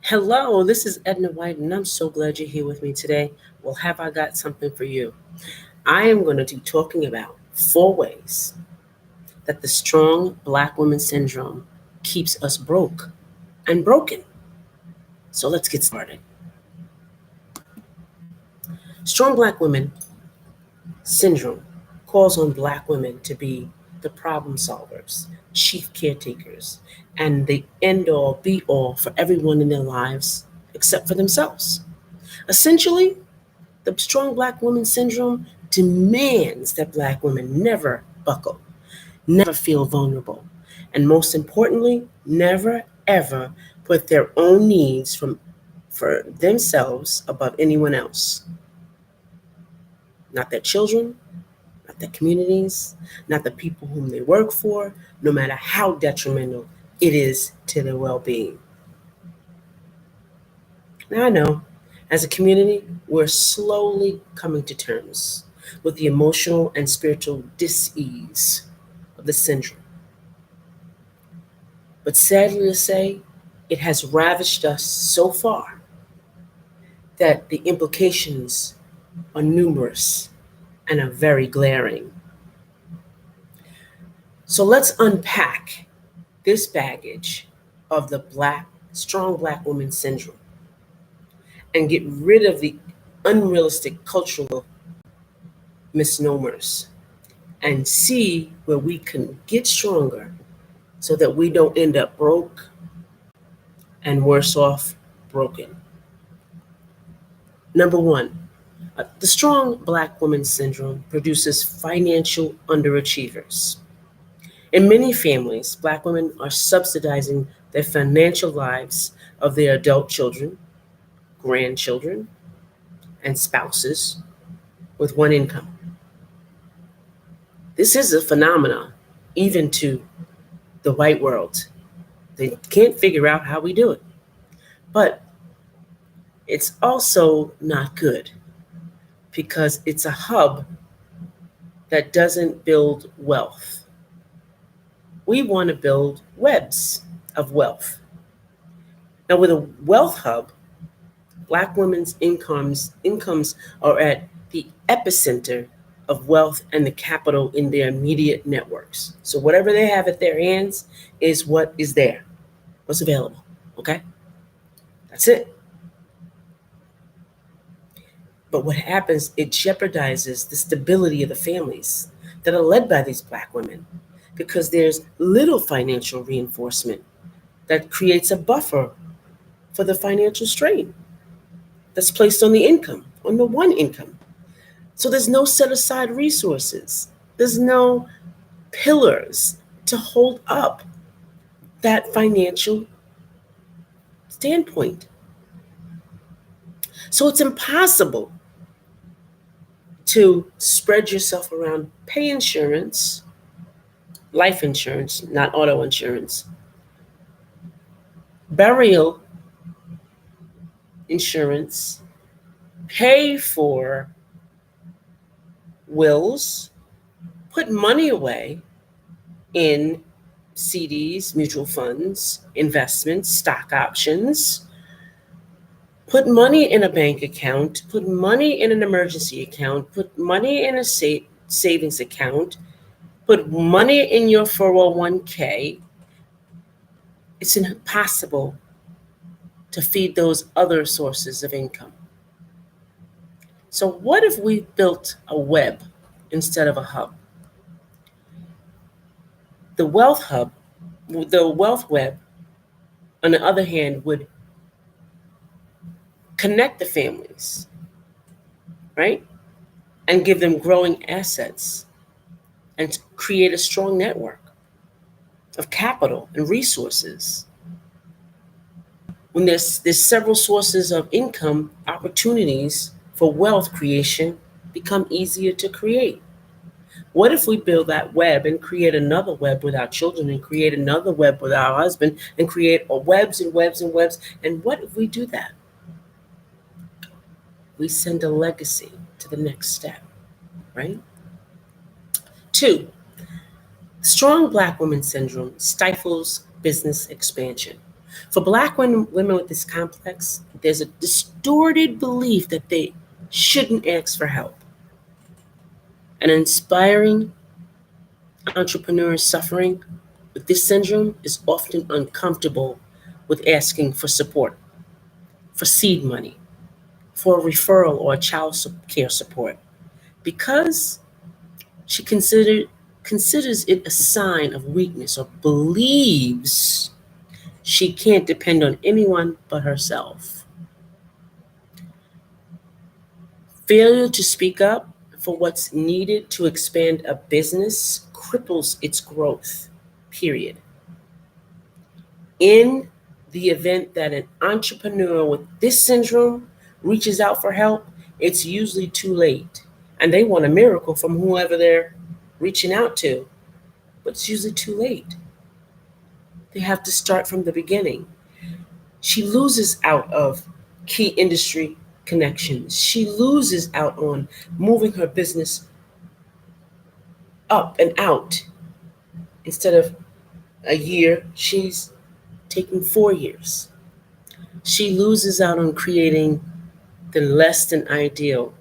Hello, this is Edna White, and I'm so glad you're here with me today. Well, have I got something for you? I am going to be talking about 4 ways that the strong Black woman syndrome keeps us broke and broken. So let's get started. Strong Black women syndrome calls on Black women to be the problem solvers, chief caretakers, and the end all be all for everyone in their lives except for themselves. Essentially, the strong Black woman syndrome demands that Black women never buckle, never feel vulnerable, and most importantly, never ever put their own needs for themselves above anyone else. Not their children, not their communities, not the people whom they work for, no matter how detrimental it is to their well being. Now, I know, as a community, we're slowly coming to terms with the emotional and spiritual dis-ease of the syndrome. But sadly to say, it has ravaged us so far that the implications are numerous and are very glaring. So let's unpack this baggage of the strong Black woman syndrome and get rid of the unrealistic cultural misnomers and see where we can get stronger so that we don't end up broke and worse off broken. Number one, the strong Black woman syndrome produces financial underachievers. In many families, Black women are subsidizing the financial lives of their adult children, grandchildren, and spouses with one income. This is a phenomenon, even to the white world. They can't figure out how we do it. But it's also not good because it's a hub that doesn't build wealth. We want to build webs of wealth. Now, with a wealth hub, Black women's incomes are at the epicenter of wealth and the capital in their immediate networks. So whatever they have at their hands is what is there, what's available. Okay? That's it. But what happens, it jeopardizes the stability of the families that are led by these Black women because there's little financial reinforcement that creates a buffer for the financial strain that's placed on the income, on the one income. So there's no set aside resources. There's no pillars to hold up that financial standpoint. So it's impossible to spread yourself around, pay insurance, life insurance, not auto insurance, burial insurance, pay for wills, put money away in CDs, mutual funds, investments, stock options, put money in a bank account, put money in an emergency account, put money in a savings account, put money in your 401k. It's impossible to feed those other sources of income. So what if we built a web instead of a hub? The wealth web, on the other hand, would connect the families, right? And give them growing assets and create a strong network of capital and resources. When there's several sources of income, opportunities for wealth creation become easier to create. What if we build that web and create another web with our children and create another web with our husband and create webs and webs and webs? And what if we do that? We send a legacy to the next step, right? 2, strong Black woman syndrome stifles business expansion. For Black women with this complex, there's a distorted belief that they shouldn't ask for help. An inspiring entrepreneur suffering with this syndrome is often uncomfortable with asking for support, for seed money, for a referral or a child care support, because she considers it a sign of weakness or believes she can't depend on anyone but herself. Failure to speak up for what's needed to expand a business cripples its growth, period. In the event that an entrepreneur with this syndrome reaches out for help, it's usually too late. And they want a miracle from whoever they're reaching out to, but it's usually too late. They have to start from the beginning. She loses out of key industry connections. She loses out on moving her business up and out. Instead of a year, she's taking 4 years. She loses out on creating the less than ideal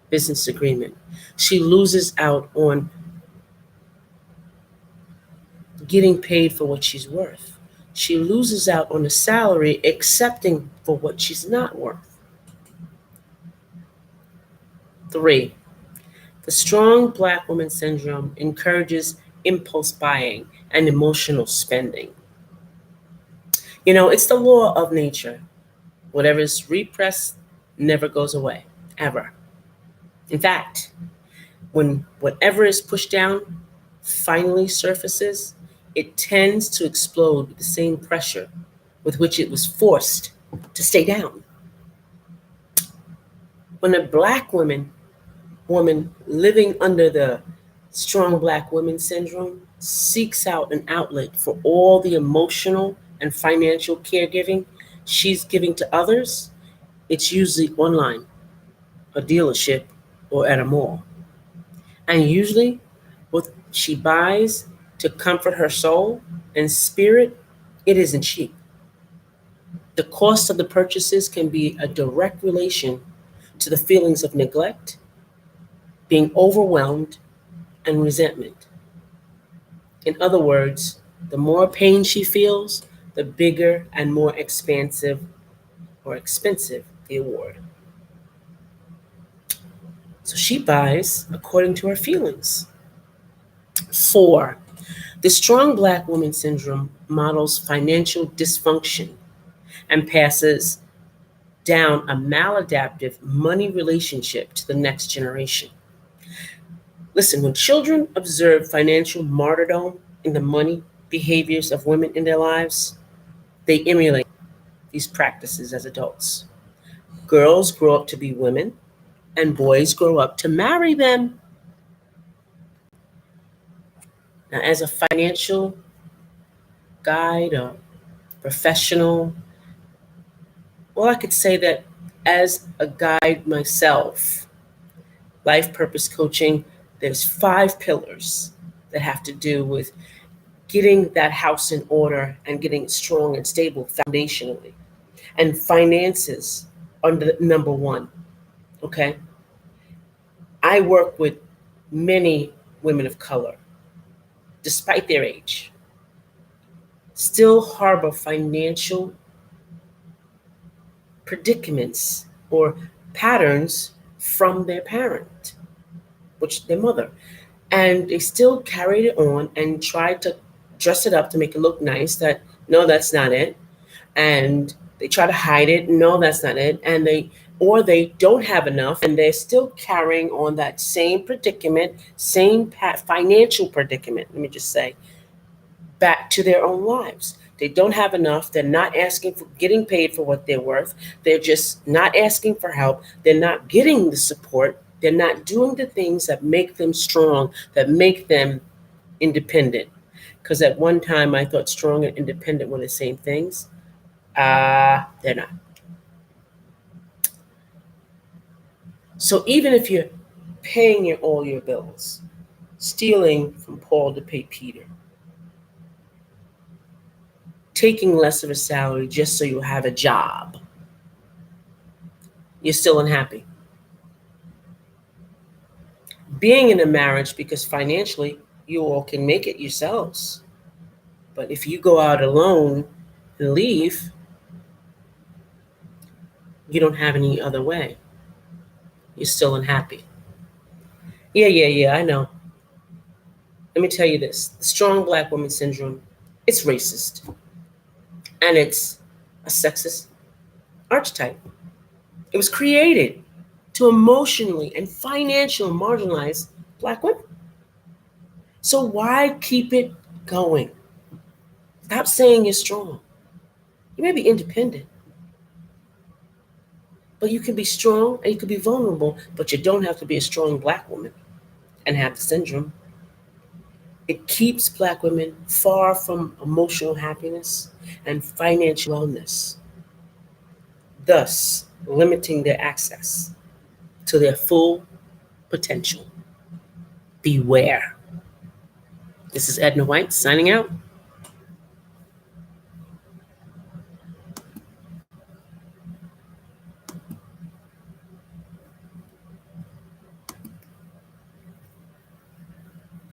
business agreement. She loses out on getting paid for what she's worth. She loses out on a salary accepting for what she's not worth. 3, the strong Black woman syndrome encourages impulse buying and emotional spending. It's the law of nature. Whatever is repressed never goes away, ever. In fact, when whatever is pushed down finally surfaces, it tends to explode with the same pressure with which it was forced to stay down. When a Black woman living under the strong Black women syndrome seeks out an outlet for all the emotional and financial caregiving she's giving to others, it's usually online, a dealership, or at a mall. And usually, what she buys to comfort her soul and spirit, it isn't cheap. The cost of the purchases can be a direct relation to the feelings of neglect, being overwhelmed, and resentment. In other words, the more pain she feels, the bigger and more expansive or expensive the award. So she buys according to her feelings. 4, the strong Black woman syndrome models financial dysfunction and passes down a maladaptive money relationship to the next generation. Listen, when children observe financial martyrdom in the money behaviors of women in their lives, they emulate these practices as adults. Girls grow up to be women, and boys grow up to marry them. Now, as a financial guide or professional, well, I could say that as a guide myself, life purpose coaching, there's 5 pillars that have to do with getting that house in order and getting strong and stable foundationally. And finances are the number 1. Okay. I work with many women of color, despite their age, still harbor financial predicaments or patterns from their parent, which their mother. And they still carried it on and tried to dress it up to make it look nice that no, that's not it. And they try to hide it, no, that's not it. And they don't have enough and they're still carrying on that same predicament, same financial predicament, let me just say, back to their own lives. They don't have enough. They're not asking for getting paid for what they're worth. They're just not asking for help. They're not getting the support. They're not doing the things that make them strong, that make them independent. Because at one time I thought strong and independent were the same things. They're not. So even if you're paying all your bills, stealing from Paul to pay Peter, taking less of a salary just so you have a job, you're still unhappy. Being in a marriage because financially you all can make it yourselves. But if you go out alone and leave, you don't have any other way. You're still unhappy. Yeah, I know. Let me tell you this. The strong black woman syndrome, it's racist. And it's a sexist archetype. It was created to emotionally and financially marginalize black women. So why keep it going? Stop saying you're strong. You may be independent, but you can be strong and you can be vulnerable, but you don't have to be a strong black woman and have the syndrome. It keeps black women far from emotional happiness and financial wellness, thus limiting their access to their full potential. Beware. This is Edna White signing out.